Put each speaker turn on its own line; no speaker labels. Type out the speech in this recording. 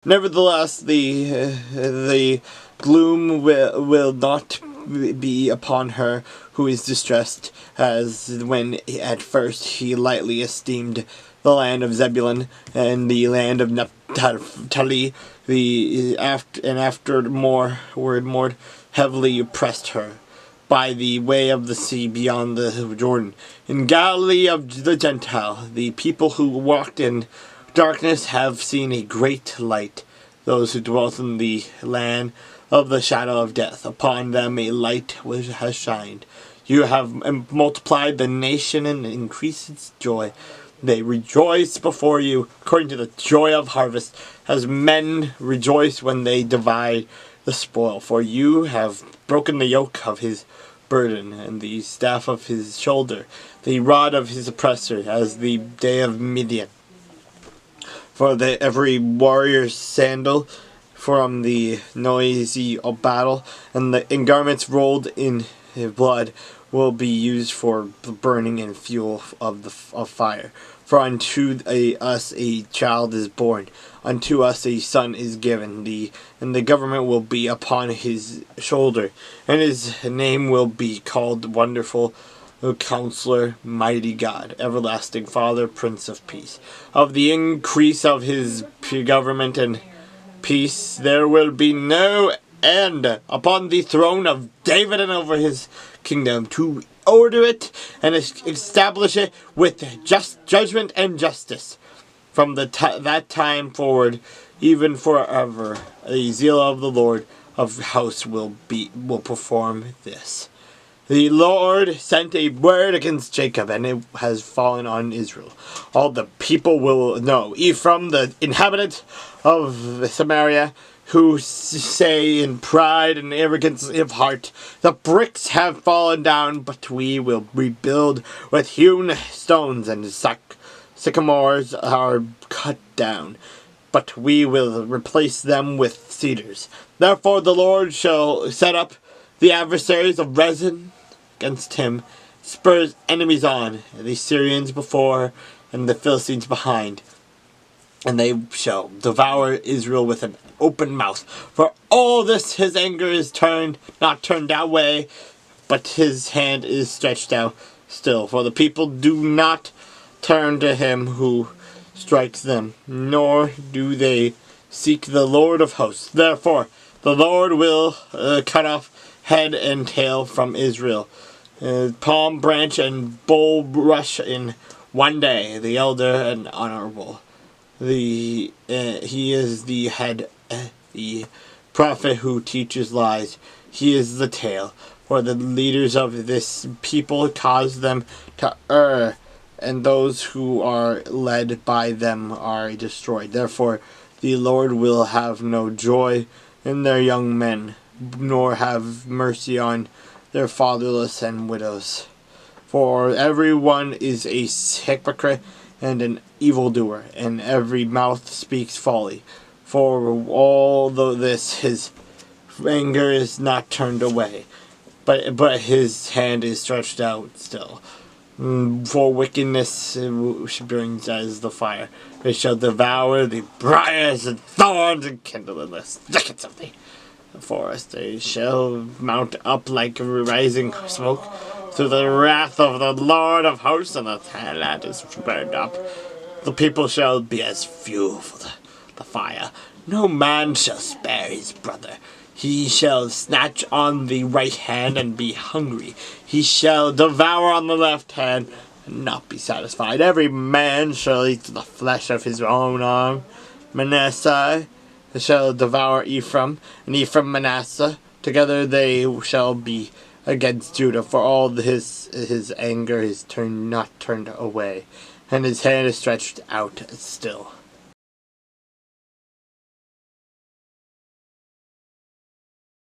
Nevertheless, the gloom will not be upon her who is distressed, as when at first he lightly esteemed the land of Zebulun and the land of Naphtali, after more heavily oppressed her by the way of the sea beyond the Jordan. In Galilee of the Gentile, the people who walked in darkness have seen a great light. Those who dwelt in the land of the shadow of death, upon them a light has shined. You have multiplied the nation and increased its joy. They rejoice before you according to the joy of harvest, as men rejoice when they divide the spoil. For you have broken the yoke of his burden, and the staff of his shoulder, the rod of his oppressor, as the day of Midian. For every warrior's sandal from the noisy battle, and garments rolled in blood will be used for the burning and fuel of fire. For unto us a child is born, unto us a son is given, and the government will be upon his shoulder, and his name will be called Wonderful Counselor, Mighty God, Everlasting Father, Prince of Peace. Of the increase of his government and peace there will be no end upon the throne of David and over his kingdom, to order it and establish it with just judgment and justice from that time forward, even forever. The zeal of the Lord of hosts will perform this. The Lord sent a word against Jacob, and it has fallen on Israel. All the people will know, Ephraim, the inhabitant of Samaria, who say in pride and arrogance of heart, the bricks have fallen down, but we will rebuild with hewn stones, and sycamores are cut down, but we will replace them with cedars. Therefore the Lord shall set up the adversaries of Rezin against him, spurs enemies on, the Syrians before, and the Philistines behind. And they shall devour Israel with an open mouth. For all this his anger is not turned away, but his hand is stretched out still. For the people do not turn to him who strikes them, nor do they seek the Lord of hosts. Therefore the Lord will cut off head and tail from Israel, palm branch and bulrush in one day, the elder and honorable. He is the head, the prophet who teaches lies. He is the tail. For the leaders of this people cause them to err, and those who are led by them are destroyed. Therefore the Lord will have no joy in their young men, nor have mercy on their fatherless and widows. For everyone is a hypocrite and an evildoer, and every mouth speaks folly. For all this his anger is not turned away, but his hand is stretched out still. For wickedness brings as the fire. It shall devour the briars and thorns and kindle in the thickets of the forest. They shall mount up like rising smoke through the wrath of the Lord of hosts, and the land is burned up. The people shall be as fuel for the fire. No man shall spare his brother. He shall snatch on the right hand and be hungry. He shall devour on the left hand and not be satisfied. Every man shall eat the flesh of his own arm. Manasseh shall devour Ephraim, and Ephraim Manasseh. Together they shall be against Judah, for all his anger is not turned away, and his hand is stretched out still.